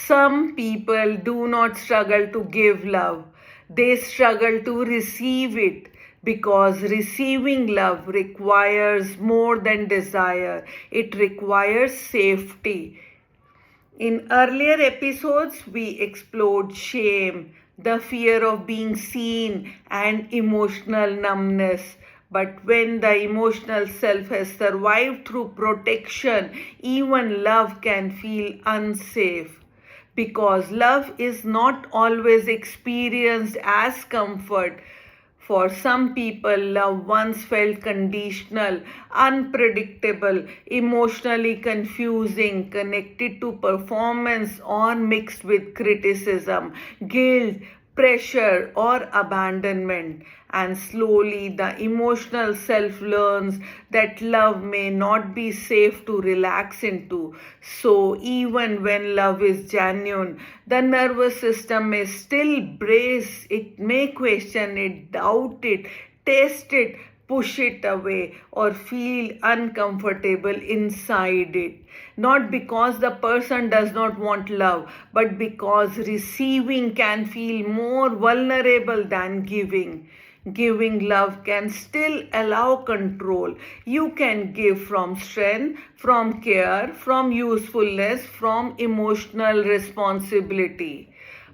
Some people do not struggle to give love, they struggle to receive it because receiving love requires more than desire, it requires safety. In earlier episodes, we explored shame, the fear of being seen, and emotional numbness. But when the emotional self has survived through protection, even love can feel unsafe. Because love is not always experienced as comfort. For some people, love once felt conditional, unpredictable, emotionally confusing, connected to performance, or mixed with criticism, guilt, pressure, or abandonment. And slowly, the emotional self learns that love may not be safe to relax into. So, even when love is genuine, the nervous system may still brace, it may question it, doubt it, test it, push it away, or feel uncomfortable inside it. Not because the person does not want love, but because receiving can feel more vulnerable than giving. Giving love can still allow control. You can give from strength, from care, from usefulness, from emotional responsibility.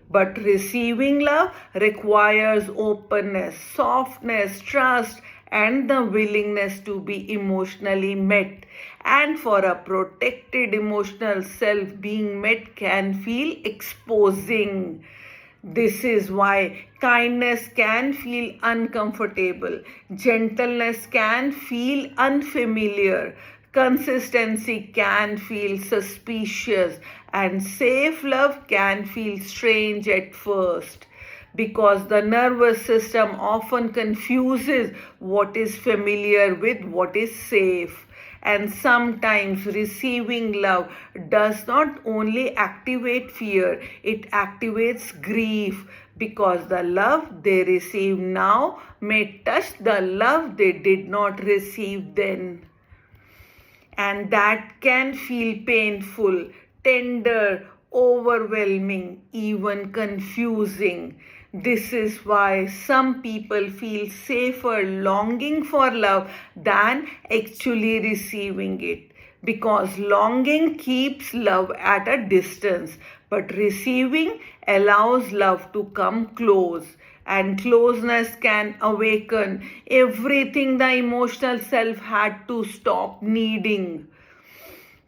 But receiving love requires openness, softness, trust, and the willingness to be emotionally met. And for a protected emotional self, being met can feel exposing. This is why kindness can feel uncomfortable, gentleness can feel unfamiliar, consistency can feel suspicious, and safe love can feel strange at first. Because the nervous system often confuses what is familiar with what is safe. And sometimes receiving love does not only activate fear, it activates grief because the love they receive now may touch the love they did not receive then. And that can feel painful, tender, overwhelming, even confusing. This is why some people feel safer longing for love than actually receiving it. Because longing keeps love at a distance, but receiving allows love to come close. And closeness can awaken everything the emotional self had to stop needing.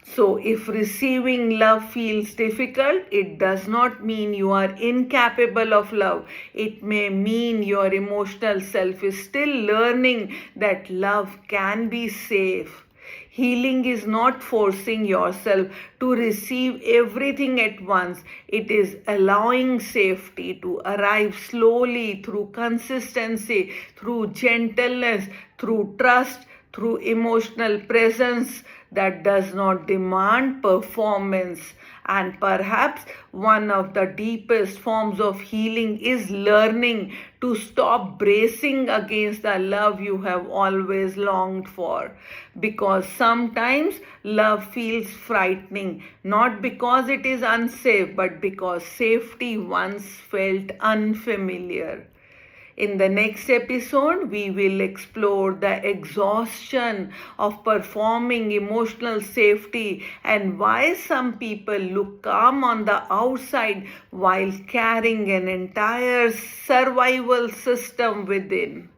So, if receiving love feels difficult, it does not mean you are incapable of love. It may mean your emotional self is still learning that love can be safe. Healing is not forcing yourself to receive everything at once. It is allowing safety to arrive slowly through consistency, through gentleness, through trust, through emotional presence that does not demand performance. And perhaps one of the deepest forms of healing is learning to stop bracing against the love you have always longed for. Because sometimes love feels frightening, not because it is unsafe, but because safety once felt unfamiliar. In the next episode, we will explore the exhaustion of performing emotional safety and why some people look calm on the outside while carrying an entire survival system within.